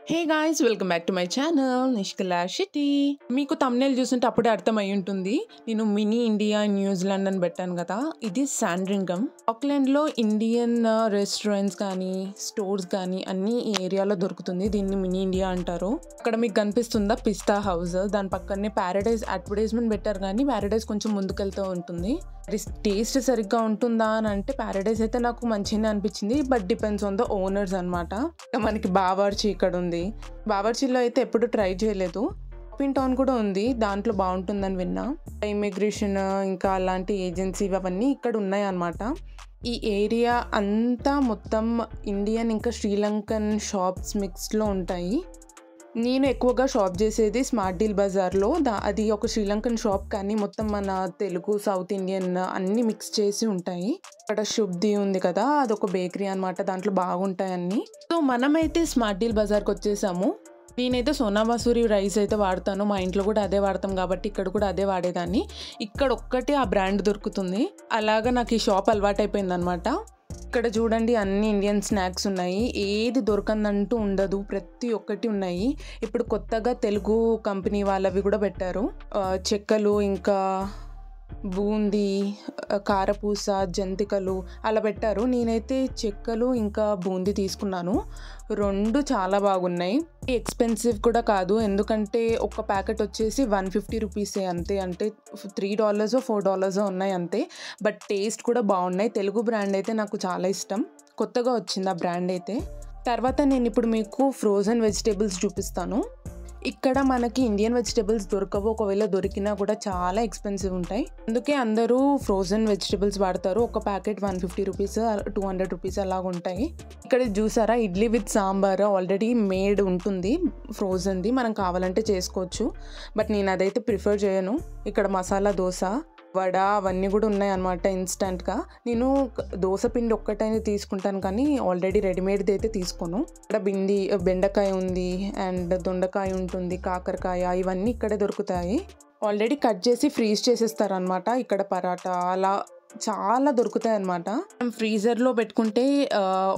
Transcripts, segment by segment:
Hey guys, welcome back to my channel Nishkala Shetty. మీకు thumbnail చూస్తుంటే అప్పుడే అర్థమై ఉంటుంది, నేను మినీ ఇండియా న్యూజిలాండ్ అని పెట్టాను కదా. ఇది శాండ్రింగమ్. ఆక్లాండ్లో ఇండియన్ రెస్టారెంట్స్ కానీ స్టోర్స్ కానీ అన్ని ఈ ఏరియాలో దొరుకుతుంది. దీన్ని మినీ ఇండియా అంటారు. అక్కడ మీకు కనిపిస్తుందా పిస్తా హౌస్, దాని పక్కనే ప్యారడైజ్ అడ్వర్టైజ్మెంట్ పెట్టారు, కానీ ప్యారడైజ్ కొంచెం ముందుకెళ్తూ ఉంటుంది. టేస్ట్ సరిగ్గా ఉంటుందా అని అంటే ప్యారడైజ్ అయితే నాకు మంచిగానే అనిపించింది, but depends on the owners అనమాట. మనకి బావర్చి ఇక్కడ ఉంది. బావర్చిలో అయితే ఎప్పుడు ట్రై చేయలేదు. షాపింగ్ టౌన్ కూడా ఉంది, దాంట్లో బాగుంటుందని విన్నా. ఇమిగ్రేషన్ ఇంకా అలాంటి ఏజెన్సీ అవన్నీ ఇక్కడ ఉన్నాయి అన్నమాట. ఈ ఏరియా అంతా మొత్తం ఇండియన్ ఇంకా శ్రీలంకన్ షాప్స్ మిక్స్లో ఉంటాయి. నేను ఎక్కువగా షాప్ చేసేది స్మార్ట్ డీల్ బజార్లో. అది ఒక శ్రీలంకన్ షాప్, కానీ మొత్తం మన తెలుగు సౌత్ ఇండియన్ అన్నీ మిక్స్ చేసి ఉంటాయి. అక్కడ శుబ్ది ఉంది కదా, అదొక బేకరీ అనమాట, దాంట్లో బాగుంటాయి అన్నీ. సో మనమైతే స్మార్ట్ డీల్ బజార్కి వచ్చేసాము. నేనైతే సోనా మసూరి రైస్ అయితే వాడతాను, మా ఇంట్లో కూడా అదే వాడతాం కాబట్టి ఇక్కడ కూడా అదే వాడేదాన్ని. ఇక్కడ ఒక్కటే ఆ బ్రాండ్ దొరుకుతుంది, అలాగా నాకు ఈ షాప్ అలవాటైపోయింది అనమాట. ఇక్కడ చూడండి, అన్ని ఇండియన్ స్నాక్స్ ఉన్నాయి, ఏది దొరకందంటూ ఉండదు, ప్రతి ఒక్కటి ఉన్నాయి. ఇప్పుడు కొత్తగా తెలుగు కంపెనీ వాళ్ళవి కూడా పెట్టారు. చెక్కలు ఇంకా బూందీ, కారపూస, జంతికలు అలా పెట్టారు. నేనైతే చెక్కలు ఇంకా బూందీ తీసుకున్నాను. రెండు చాలా బాగున్నాయి. ఎక్స్పెన్సివ్ కూడా కాదు, ఎందుకంటే ఒక ప్యాకెట్ వచ్చేసి 150 రూపీసే అంతే. అంటే $3 $4 ఉన్నాయి అంతే. బట్ టేస్ట్ కూడా బాగున్నాయి. తెలుగు బ్రాండ్ అయితే నాకు చాలా ఇష్టం, కొత్తగా వచ్చింది ఆ బ్రాండ్ అయితే. తర్వాత నేను ఇప్పుడు మీకు ఫ్రోజన్ వెజిటేబుల్స్ చూపిస్తాను. ఇక్కడ మనకి ఇండియన్ వెజిటేబుల్స్ దొరకవు, ఒకవేళ దొరికినా కూడా చాలా ఎక్స్పెన్సివ్ ఉంటాయి. అందుకే అందరూ ఫ్రోజన్ వెజిటేబుల్స్ వాడతారు. ఒక ప్యాకెట్ 150 రూపీస్ 200 రూపీస్ అలాగ ఉంటాయి. ఇక్కడ చూసారా, idli with sambar already made ఉంటుంది ఫ్రోజన్ది, మనం కావాలంటే చేసుకోవచ్చు, బట్ నేను అదైతే ప్రిఫర్ చేయను. ఇక్కడ మసాలా దోశ, వడ అవన్నీ కూడా ఉన్నాయి అన్నమాట ఇన్స్టంట్గా. నేను దోశ పిండి ఒక్కటైనా తీసుకుంటాను, కానీ ఆల్రెడీ రెడీమేడ్ది అయితే తీసుకోను. ఇక్కడ బెండకాయ ఉంది, అండ్ దొండకాయ ఉంటుంది, కాకరకాయ, ఇవన్నీ ఇక్కడే దొరుకుతాయి. ఆల్రెడీ కట్ చేసి ఫ్రీజ్ చేసేస్తారనమాట. ఇక్కడ పరాటా అలా చాలా దొరుకుతాయి అన్నమాట. మనం ఫ్రీజర్లో పెట్టుకుంటే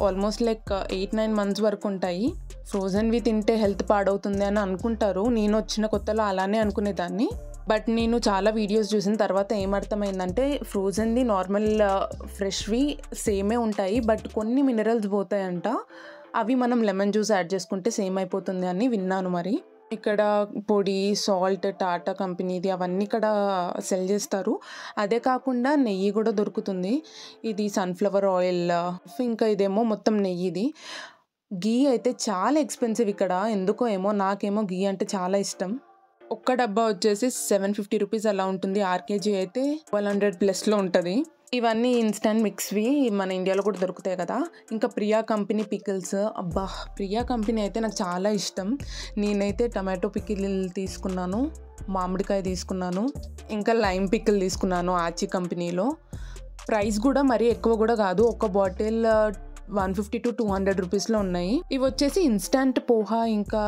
ఆల్మోస్ట్ లైక్ 8-9 months వరకు ఉంటాయి. ఫ్రోజన్వి తింటే హెల్త్ పాడవుతుంది అని అనుకుంటారు. నేను వచ్చిన కొత్తలో అలానే అనుకునేదాన్ని, బట్ నేను చాలా వీడియోస్ చూసిన తర్వాత ఏమర్థమైందంటే ఫ్రోజన్ది నార్మల్ ఫ్రెష్వి సేమే ఉంటాయి, బట్ కొన్ని మినరల్స్ పోతాయంట. అవి మనం లెమన్ జ్యూస్ యాడ్ చేసుకుంటే సేమ్ అయిపోతుంది అని విన్నాను. మరి ఇక్కడ పొడి, సాల్ట్, టాటా కంపెనీది అవన్నీ ఇక్కడ సెల్ చేస్తారు. అదే కాకుండా నెయ్యి కూడా దొరుకుతుంది. ఇది సన్ఫ్లవర్ ఆయిల్, ఇంకా ఇదేమో మొత్తం నెయ్యిది. గీ అయితే చాలా ఎక్స్పెన్సివ్ ఇక్కడ, ఎందుకో ఏమో, నాకేమో గీ అంటే చాలా ఇష్టం. ఒక్క డబ్బా వచ్చేసి 750 రూపీస్ అలా ఉంటుంది. RKG అయితే 1200+ ఉంటుంది. ఇవన్నీ ఇన్స్టంట్ మిక్స్వి మన ఇండియాలో కూడా దొరుకుతాయి కదా. ఇంకా ప్రియా కంపెనీ పికిల్స్, అబ్బా ప్రియా కంపెనీ అయితే నాకు చాలా ఇష్టం. నేనైతే టమాటో పికిల్ తీసుకున్నాను, మామిడికాయ తీసుకున్నాను, ఇంకా లైమ్ పికిల్ తీసుకున్నాను ఆచి కంపెనీలో. ప్రైస్ కూడా మరీ ఎక్కువ కూడా కాదు, ఒక బాటిల్ 150 to 200 రూపీస్లో ఉన్నాయి. ఇవి వచ్చేసి ఇన్స్టంట్ పోహా, ఇంకా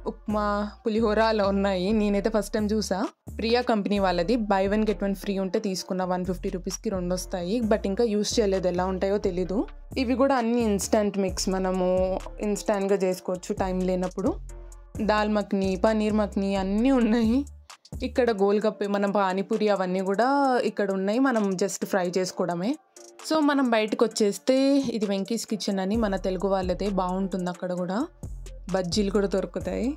ఉప్మా, పులిహోర అలా ఉన్నాయి. నేనైతే ఫస్ట్ టైం చూసా. ప్రియా కంపెనీ వాళ్ళది buy 1 get 1 ఫ్రీ ఉంటే తీసుకున్న. 150 రూపీస్కి 2 వస్తాయి, బట్ ఇంకా యూస్ చేయలేదు, ఎలా ఉంటాయో తెలీదు. ఇవి కూడా అన్ని ఇన్స్టంట్ మిక్స్, మనము ఇన్స్టంట్గా చేసుకోవచ్చు టైం లేనప్పుడు. దాల్ మఖ్ని, పనీర్ మఖ్ని అన్నీ ఉన్నాయి. ఇక్కడ గోల్గప్పే, మనం పానీపూరి అవన్నీ కూడా ఇక్కడ ఉన్నాయి, మనం జస్ట్ ఫ్రై చేసుకోవడమే. సో మనం బయటకు వచ్చేస్తే ఇది వెంకీస్ కిచెన్ అని మన తెలుగు వాళ్ళదే, బాగుంటుంది. అక్కడ కూడా బజ్జీలు కూడా దొరుకుతాయి.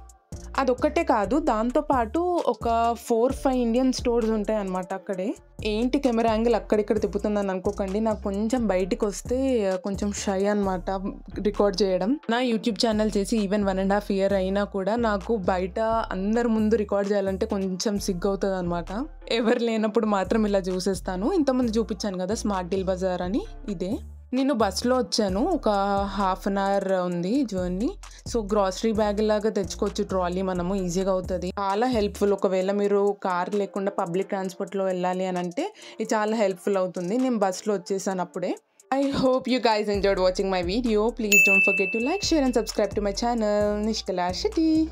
అదొక్కటే కాదు, దాంతోపాటు ఒక 4-5 ఇండియన్ స్టోర్స్ ఉంటాయి అన్నమాట అక్కడే. ఏంటి కెమెరా యాంగిల్ అక్కడిక్కడ తిప్పుతుందని అనుకోకండి, నాకు కొంచెం బయటికి వస్తే కొంచెం షై అనమాట రికార్డ్ చేయడం. నా యూట్యూబ్ ఛానల్ చేసి ఈవెన్ 1.5 year అయినా కూడా నాకు బయట అందరి ముందు రికార్డ్ చేయాలంటే కొంచెం సిగ్గు అవుతుంది అనమాట. ఎవరు లేనప్పుడు మాత్రం ఇలా చూసేస్తాను. ఇంతకుముందు చూపించాను కదా స్మార్ట్ డీల్ బజార్ అని, ఇదే. నేను బస్లో వచ్చాను, ఒక 1/2 hour ఉంది జర్నీ. సో గ్రాసరీ బ్యాగ్ లాగా తెచ్చుకోవచ్చు, ట్రాలీ మనము ఈజీగా అవుతుంది. చాలా హెల్ప్ఫుల్. ఒకవేళ మీరు కార్ లేకుండా పబ్లిక్ ట్రాన్స్పోర్ట్లో వెళ్ళాలి అని అంటే ఇది చాలా హెల్ప్ఫుల్ అవుతుంది. నేను బస్లో వచ్చేసాను అప్పుడే. I hope you guys enjoyed watching my video. Please don't forget to like, share and subscribe to my channel Nishkala Sheti.